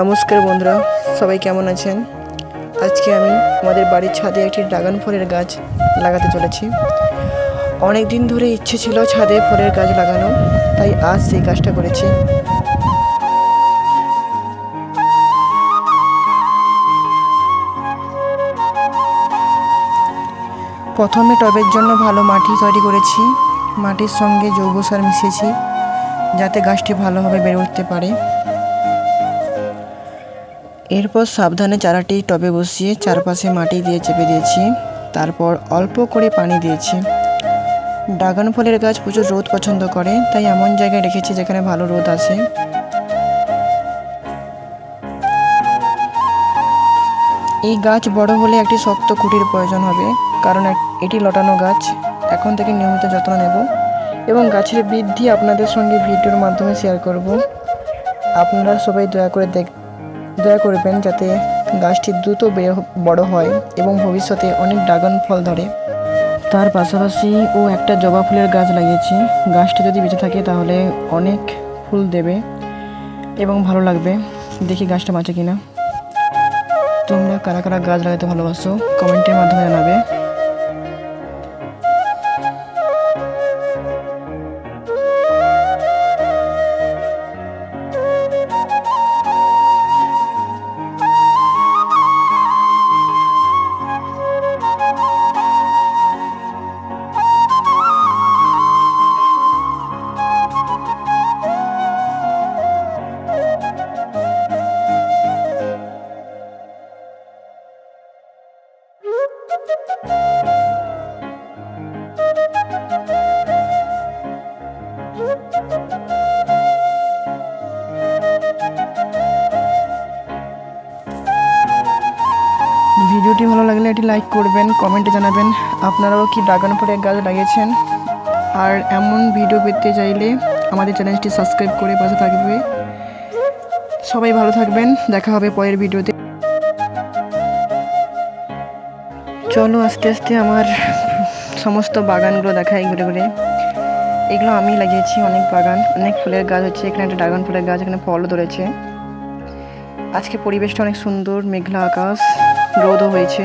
নমস্কার বন্ধুরা, সবাই কেমন আছেন? আজকে আমি আমাদের বাড়ির ছাদে একটি ড্রাগন ফলের গাছ লাগাতে চলেছি। অনেক দিন ধরে ইচ্ছে ছিল ছাদে ফলের গাছ লাগানো, তাই আজ সেই কাজটা করেছি। প্রথমে টবের জন্য ভালো মাটি তৈরি করেছি। মাটির সঙ্গে জৈব সার মিশিয়েছি যাতে গাছটি ভালোভাবে বেড়ে উঠতে পারে। এরপর সাবধানে চারাটি টবে বসিয়ে চারপাশে মাটি দিয়ে চেপে দিয়েছি। তারপর অল্প করে পানি দিয়েছি। ড্রাগন ফলের গাছ প্রচুর রোদ পছন্দ করে, তাই এমন জায়গায় রেখেছি যেখানে ভালো রোদ আসে। এই গাছ বড় হলে একটি শক্ত খুঁটির প্রয়োজন হবে, কারণ এটি লটানো গাছ। এখন থেকে নিয়মিত যত্ন নেব এবং গাছের বৃদ্ধি আপনাদের সঙ্গে ভিডিওর মাধ্যমে শেয়ার করব। আপনারা সবাই দয়া করবেন যাতে গাছটি দ্রুত বড় হয় এবং ভবিষ্যতে অনেক ড্রাগন ফল ধরে। তার পাশাপাশি একটা জবা ফুলের গাছ লাগিয়েছি। গাছটা যদি বেঁচে থাকে তাহলে অনেক ফুল দেবে এবং ভালো লাগবে। দেখি গাছটা বাঁচে কিনা। তোমরা কারা কারা গাছ লাগাতে ভালোবাসো কমেন্টের মাধ্যমে জানাবে। ভিডিওটি ভালো লাগলে একটি লাইক করবেন, কমেন্টে জানাবেন আপনারাও কি ড্রাগন ফলের গাছ লাগিয়েছেন। আর এমন ভিডিও পেতে চাইলে আমাদের চ্যানেলটি সাবস্ক্রাইব করে পাশে থাকবে। সবাই ভালো থাকবেন, দেখা হবে পরের ভিডিওতে। চলো আস্তে আস্তে আমার সমস্ত বাগানগুলো দেখাই ঘুরে ঘুরে। এগুলো আমি লাগিয়েছি, অনেক বাগান, অনেক ফুলের গাছ হচ্ছে। এখানে একটা ড্রাগন ফুলের গাছ, এখানে ফলও ধরেছে। আজকে পরিবেশটা অনেক সুন্দর, মেঘলা আকাশ, রোদও হয়েছে।